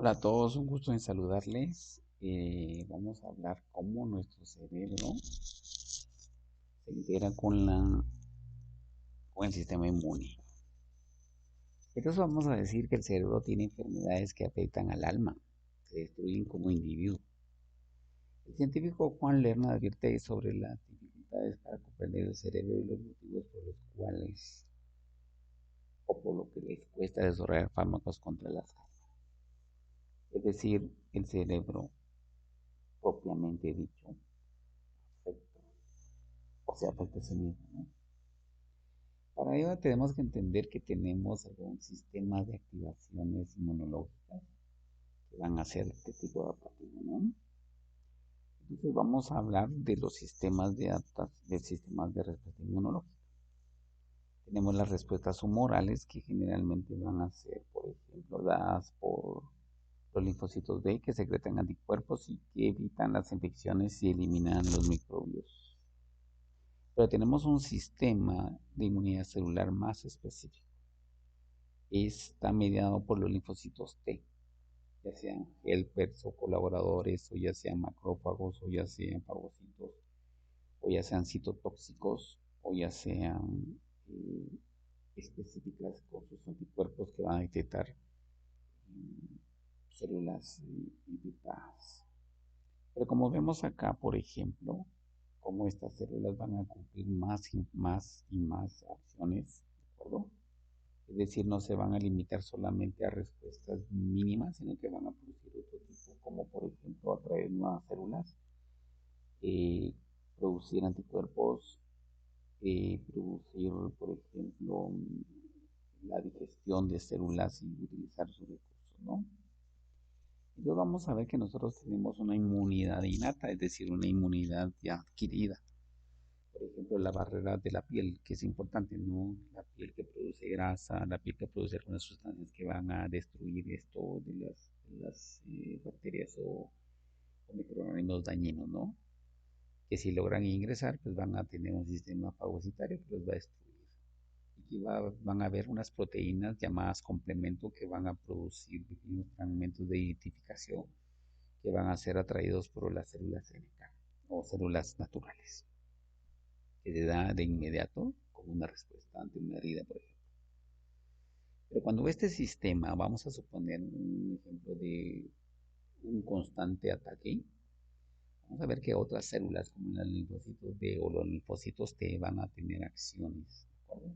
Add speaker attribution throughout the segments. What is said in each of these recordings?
Speaker 1: Hola a todos, un gusto en saludarles. Vamos a hablar cómo nuestro cerebro se integra con el sistema inmune. Entonces vamos a decir que el cerebro tiene enfermedades que afectan al alma, se destruyen como individuo. El científico Juan Lerner advierte sobre las dificultades para comprender el cerebro y los motivos por los cuales o por lo que les cuesta desarrollar fármacos contra las causas. Es decir, el cerebro propiamente dicho afecta o se afecta a sí mismo, ¿no? Para ello tenemos que entender que tenemos algún sistema de activaciones inmunológicas que van a ser este tipo de adaptativo, ¿no? Entonces vamos a hablar de los sistemas de sistemas de respuesta inmunológica. Tenemos las respuestas humorales que generalmente van a ser, por ejemplo, dadas por los linfocitos B que secretan anticuerpos y que evitan las infecciones y eliminan los microbios. Pero tenemos un sistema de inmunidad celular más específico. Está mediado por los linfocitos T, ya sean helpers o colaboradores, o ya sean macrófagos, o ya sean fagocitos, o ya sean citotóxicos, o ya sean eh, específicas con sus anticuerpos que van a detectar células infectadas. Pero como vemos acá, por ejemplo, cómo estas células van a cumplir más acciones, ¿de acuerdo? Es decir, no se van a limitar solamente a respuestas mínimas, sino que van a producir otro tipo, como por ejemplo atraer nuevas células, eh, producir anticuerpos, producir, por ejemplo, la digestión de células y utilizar sus recursos, ¿no? Entonces vamos a ver que nosotros tenemos una inmunidad innata, es decir, una inmunidad ya adquirida. Por ejemplo, la barrera de la piel, que es importante, ¿no? La piel que produce grasa, la piel que produce algunas sustancias que van a destruir esto de las bacterias o microorganismos dañinos, ¿no? Que si logran ingresar, pues van a tener un sistema fagocitario que los va a destruir. Y van a haber unas proteínas llamadas complemento que van a producir pequeños fragmentos de identificación que van a ser atraídos por las células NK o células naturales que se da de inmediato como una respuesta ante una herida, por ejemplo. Pero cuando este sistema, vamos a suponer un ejemplo de un constante ataque, vamos a ver que otras células como los linfocitos B o los linfocitos T van a tener acciones, ¿de acuerdo?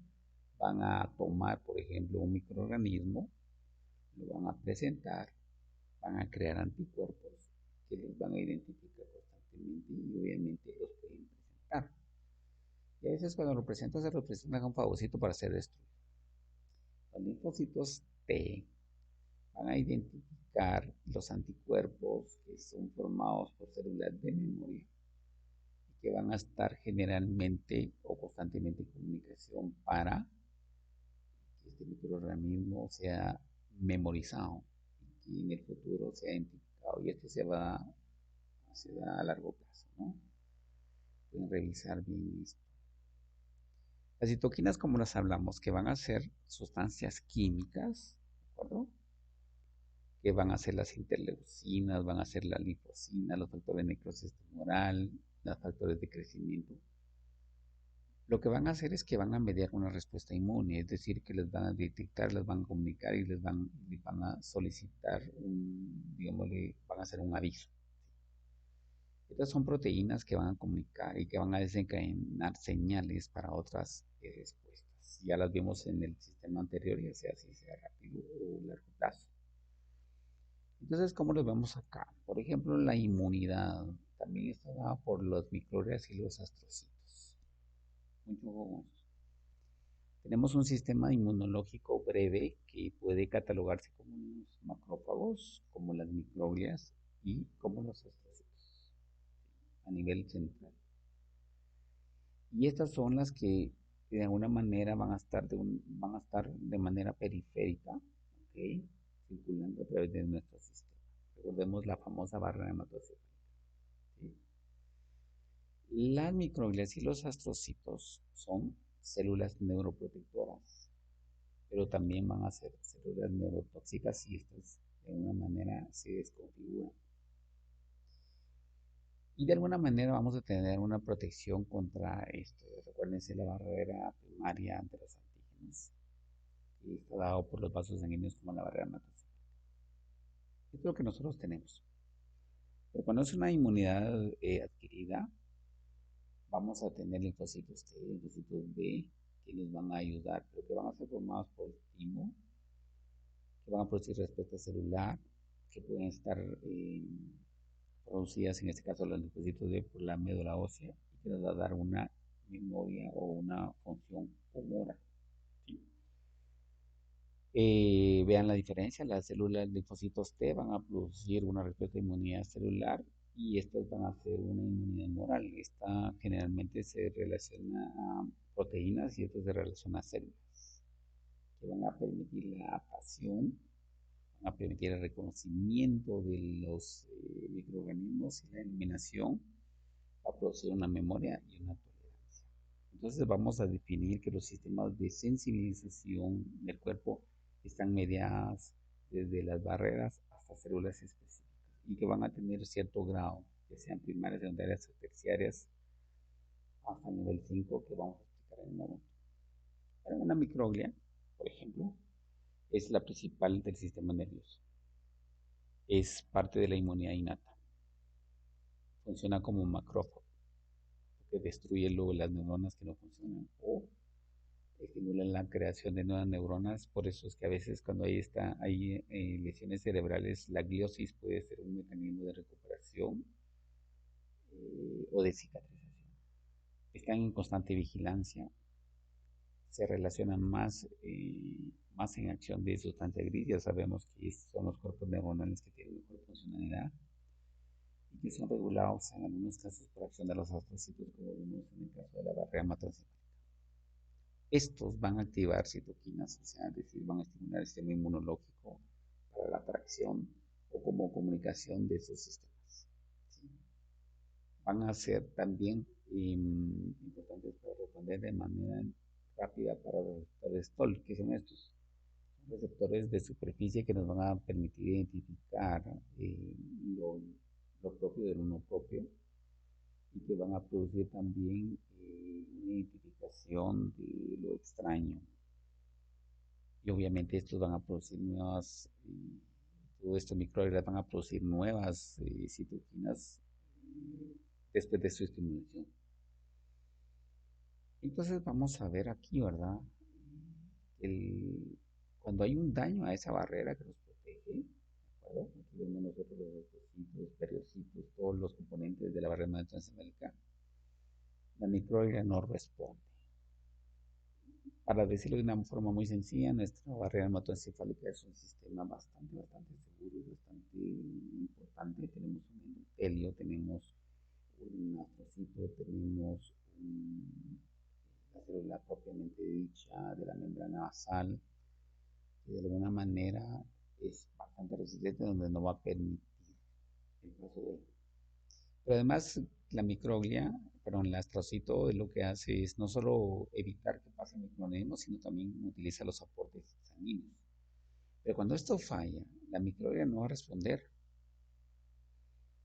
Speaker 1: Van a tomar, por ejemplo, un microorganismo, lo van a presentar, van a crear anticuerpos que los van a identificar constantemente y obviamente los pueden presentar. Y a veces cuando lo presentan se representa con un fagocito para ser destruido. Los linfocitos T van a identificar los anticuerpos que son formados por células de memoria y que van a estar generalmente o constantemente en comunicación para que este microorganismo sea memorizado y en el futuro sea identificado. Y esto se da a largo plazo, ¿no? Pueden revisar bien esto. Las citoquinas, como las hablamos, que van a ser sustancias químicas, ¿de acuerdo? Que van a ser las interleucinas, van a ser la linfocina, los factores de necrosis tumoral, los factores de crecimiento. Lo que van a hacer es que van a mediar una respuesta inmune, es decir, que les van a detectar, les van a comunicar y les van a solicitar digámosle, van a hacer un aviso. Estas son proteínas que van a comunicar y que van a desencadenar señales para otras respuestas. Ya las vimos en el sistema anterior, ya sea si sea rápido o largo plazo. Entonces, ¿cómo los vemos acá? Por ejemplo, la inmunidad también está dada por los microglias y los astrocitos. Mucho, tenemos un sistema inmunológico breve que puede catalogarse como los macrófagos, como las microglias y como los astrocitos a nivel central. Y estas son las que de alguna manera van a estar de manera periférica, ¿ok? Circulando a través de nuestro sistema. Recordemos la famosa barrera hematocéfala. ¿Sí? Las microglias y los astrocitos son células neuroprotectoras, pero también van a ser células neurotóxicas y estas de alguna manera se desconfiguran. Y de alguna manera vamos a tener una protección contra esto. Recuérdense la barrera primaria ante los antígenos, que está dado por los vasos sanguíneos como la barrera hematoencefálica. Esto es lo que nosotros tenemos. Pero cuando es una inmunidad adquirida, vamos a tener linfocitos T, linfocitos B, que nos van a ayudar, pero que van a ser formados por el timo, que van a producir respuesta celular, que pueden estar producidas, en este caso los linfocitos B, por la médula ósea, y que nos va a dar una memoria o una función humora. ¿Sí? Vean la diferencia, las células linfocitos T van a producir una respuesta de inmunidad celular y estas van a hacer una inmunidad humoral. Esta generalmente se relaciona a proteínas y esto se relaciona a células que van a permitir la adaptación, van a permitir el reconocimiento de los microorganismos y la eliminación, va a producir una memoria y una tolerancia. Entonces vamos a definir que los sistemas de sensibilización del cuerpo están mediadas desde las barreras hasta células específicas y que van a tener cierto grado, que sean primarias, secundarias o terciarias, hasta el nivel 5 que vamos a explicar en un momento. Para una microglia, por ejemplo, es la principal del sistema nervioso. Es parte de la inmunidad innata. Funciona como macrófago, que destruye luego las neuronas que no funcionan o estimulan la creación de nuevas neuronas. Por eso es que a veces cuando hay lesiones cerebrales, la gliosis puede ser un mecanismo de recuperación o de cicatrización. Están en constante vigilancia, se relacionan más en acción de sustancia gris. Ya sabemos que son los cuerpos neuronales que tienen mejor funcionalidad y que son regulados en algunos casos por acción de los astrocitos, como vimos en el caso de la barrera hematoencefálica. Estos van a activar citoquinas, o sea, es decir, van a estimular el sistema inmunológico para la atracción o como comunicación de esos sistemas. ¿Sí? Van a ser también importantes para responder de manera rápida para los receptores STOL, que son estos receptores de superficie que nos van a permitir identificar lo, lo propio del uno propio y que van a producir también una identificación de lo extraño. Y obviamente estos van a producir nuevas, todos estos microorganismos van a producir nuevas citoquinas después de su estimulación. Entonces vamos a ver aquí, ¿verdad? Cuando hay un daño a esa barrera que nos protege, ¿de acuerdo? Aquí vemos nosotros los leucocitos, periocitos, todos los componentes de la barrera hematoencefálica. La microorganismo no responde. Para decirlo de una forma muy sencilla, nuestra barrera hematoencefálica es un sistema bastante seguro y bastante importante. Tenemos un endotelio, tenemos un astrocito, tenemos la célula propiamente dicha de la membrana basal, que de alguna manera es bastante resistente, donde no va a permitir el paso de. Pero además, la microglia, perdón, el astrocito lo que hace es no solo evitar que pase el microorganismo, sino también utiliza los aportes sanguíneos. Pero cuando esto falla, la microglia no va a responder.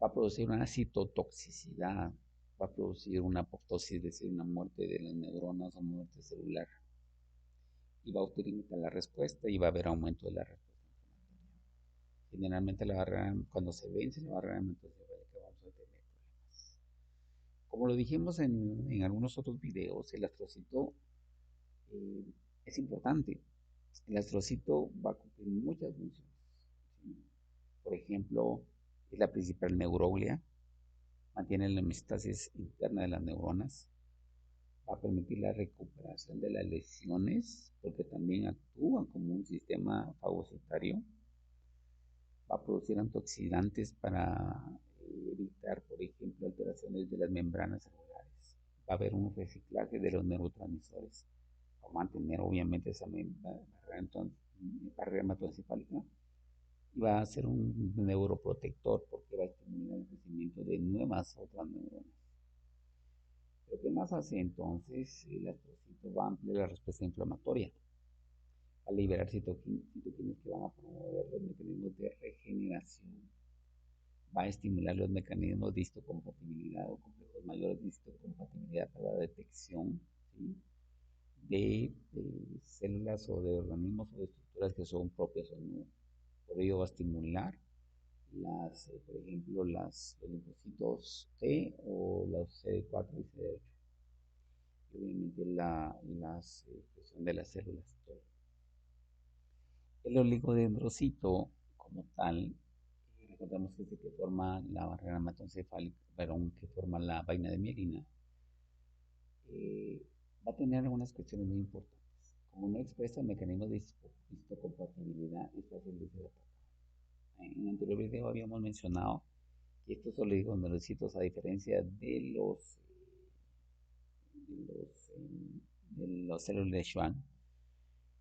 Speaker 1: Va a producir una citotoxicidad, va a producir una apoptosis, es decir, una muerte de las neuronas o muerte celular. Y va a utilizar la respuesta y va a haber aumento de la respuesta inflamatoria. Generalmente la barrera, cuando se vence la barrera hematoencefálica, vamos a tener problemas. Como lo dijimos en algunos otros videos, el astrocito es importante. El astrocito va a cumplir muchas funciones. ¿Sí? Por ejemplo, es la principal neuroglia, mantiene la homeostasis interna de las neuronas, va a permitir la recuperación de las lesiones, porque también actúa como un sistema fagocitario, va a producir antioxidantes para evitar, por ejemplo, alteraciones de las membranas celulares, va a haber un reciclaje de los neurotransmisores, va a mantener obviamente esa barrera hematoencefálica y va a ser un neuroprotector porque va a estimular el crecimiento de nuevas otras neuronas. Pero ¿qué más hace entonces? El astrocito va a ampliar la respuesta inflamatoria, va a liberar citoquinas que van a promover los mecanismos de va a estimular los mecanismos de histocompatibilidad o complejos mayores de histocompatibilidad para la detección, ¿sí?, de células o de organismos o de estructuras que son propias o no. Por ello va a estimular por ejemplo, los linfocitos T o los CD4 y CD8. Y obviamente la expresión de las células T. El oligodendrocito, como tal, recordemos que es el que forma la barrera hematoencefálica, perdón, que forma la vaina de mielina, eh, va a tener algunas cuestiones muy importantes. Como no expresa mecanismos de histocompatibilidad, es fácil de ser atacado. En el anterior video habíamos mencionado que estos oligodendrocitos, a diferencia de los células de Schwann,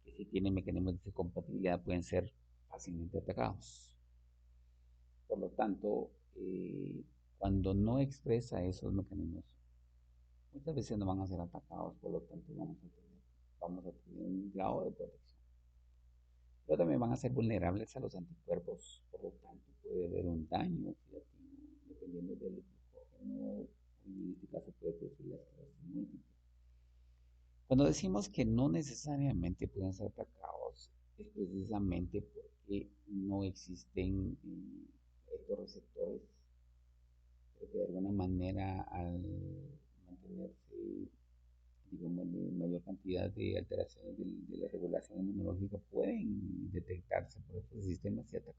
Speaker 1: que si tienen mecanismos de compatibilidad, pueden ser fácilmente atacados. Por lo tanto, cuando no expresa esos mecanismos, muchas veces no van a ser atacados, por lo tanto vamos a tener un grado de protección. Pero también van a ser vulnerables a los anticuerpos, por lo tanto puede haber un daño oxidativo, dependiendo del glucógeno, y en este caso puede producir la esclerosis múltiple. Cuando decimos que no necesariamente pueden ser atacados, es precisamente porque no existen estos receptores, pero que de alguna manera al mantenerse, digamos, de mayor cantidad de alteraciones de la regulación inmunológica pueden detectarse por estos sistemas y atacar.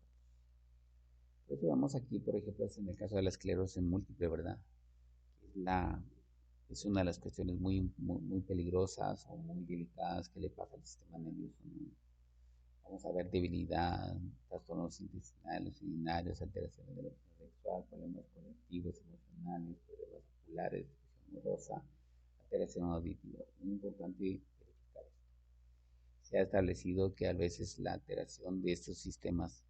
Speaker 1: Por eso vamos aquí, por ejemplo, en el caso de la esclerosis múltiple, ¿verdad? Es una de las cuestiones muy peligrosas o muy delicadas que le pasa al sistema nervioso, ¿no? Vamos a ver debilidad, trastornos intestinales, urinarios, alteraciones de la función sexual, problemas colectivos, emocionales, problemas oculares, disfunción amorosa, alteración auditiva. Es muy importante verificar esto. Se ha establecido que a veces la alteración de estos sistemas,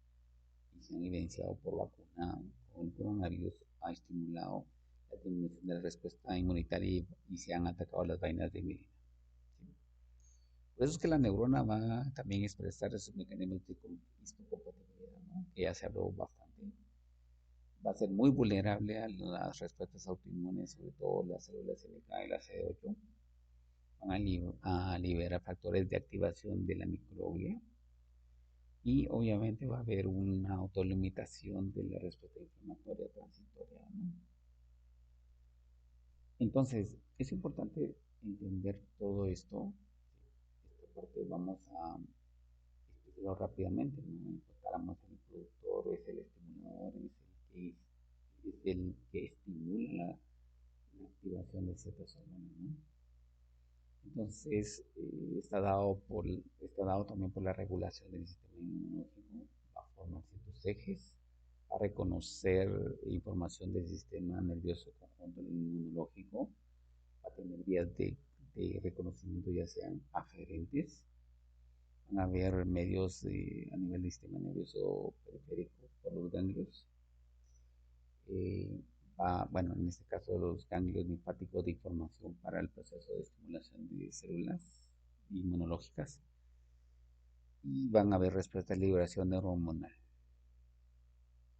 Speaker 1: y se han evidenciado por vacuna con el coronavirus, ha estimulado la disminución de la respuesta inmunitaria y se han atacado las vainas de mielina. ¿Sí? Por eso es que la neurona va también a expresar esos mecanismos de histocompatibilidad, ¿no?, que ya se habló bastante. Va a ser muy vulnerable a las respuestas autoinmunes, sobre todo las células NK y la CD8. Van a liberar factores de activación de la microglia. Y obviamente va a haber una autolimitación de la respuesta inflamatoria transitoria, ¿no? Entonces, es importante entender todo esto. Esta parte vamos a explicarlo rápidamente, ¿no? Encontramos el productor, es el estimulador, es el que estimula la activación de ciertas hormonas, ¿no? Entonces, está dado también por la regulación del sistema inmunológico, va a formar ciertos ejes, a reconocer información del sistema nervioso conjunto inmunológico, va a tener vías de reconocimiento ya sean aferentes, van a haber medios a nivel del sistema nervioso periférico por los ganglios, bueno, en este caso los ganglios linfáticos de información para el proceso de estimulación de células inmunológicas, y van a haber respuestas de liberación neurohormonal.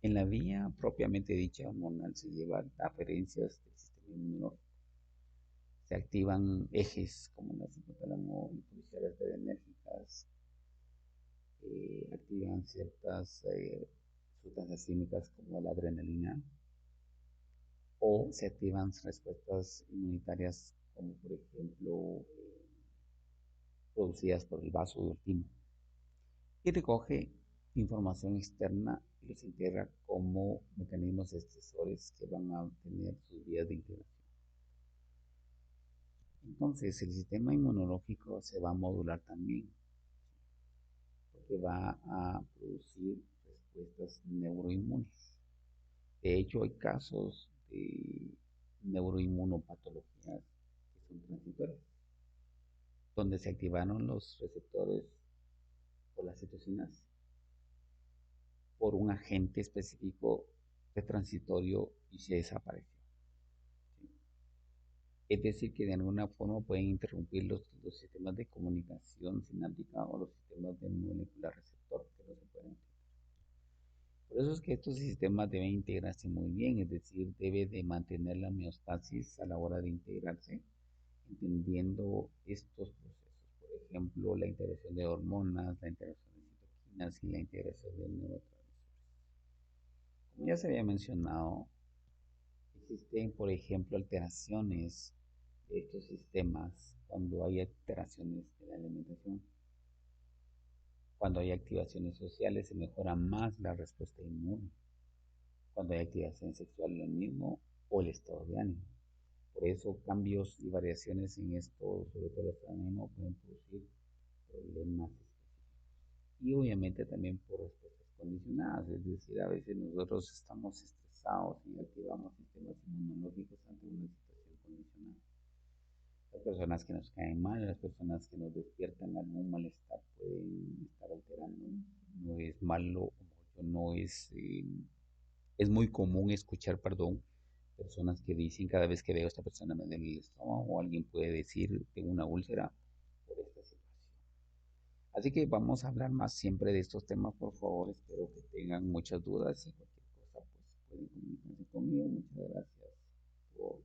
Speaker 1: En la vía propiamente dicha hormonal se llevan aferencias del sistema inmunológico. Se activan ejes como las hipotálamo y policiales adrenérgicas, activan ciertas sustancias químicas como la adrenalina, o se activan respuestas inmunitarias como por ejemplo producidas por el vaso del timo, y recoge información externa y los integra como mecanismos estresores que van a tener sus vías de integración. Entonces el sistema inmunológico se va a modular también, porque va a producir respuestas neuroinmunes. De hecho, hay casos de neuroinmunopatologías que son transitorias, donde se activaron los receptores por las citocinas por un agente específico de transitorio y se desapareció. ¿Sí? Es decir, que de alguna forma pueden interrumpir los sistemas de comunicación sináptica o los sistemas de molecular receptor que no se pueden activar. Por eso es que estos sistemas deben integrarse muy bien, es decir, debe de mantener la homeostasis a la hora de integrarse, entendiendo estos procesos. Por ejemplo, la integración de hormonas, la integración de citoquinas y la integración de neurotransmisores. Como ya se había mencionado, existen, por ejemplo, alteraciones de estos sistemas cuando hay alteraciones de la alimentación. Cuando hay activaciones sociales se mejora más la respuesta inmune. Cuando hay activación sexual lo mismo o el estado de ánimo. Por eso cambios y variaciones en esto, sobre todo el estado de ánimo, pueden producir problemas y obviamente también por respuestas condicionadas, es decir, a veces nosotros estamos estresados y activamos sistemas inmunológicos ante una situación condicionada. Las personas que nos caen mal, las personas que nos despiertan algún malestar pueden estar alterando. No es malo, no es, es muy común escuchar, perdón, personas que dicen cada vez que veo a esta persona me duele el estómago o alguien puede decir tengo una úlcera por esta situación. Así que vamos a hablar más siempre de estos temas, por favor. Espero que tengan muchas dudas y cualquier cosa, pues pueden comunicarse conmigo. Muchas gracias por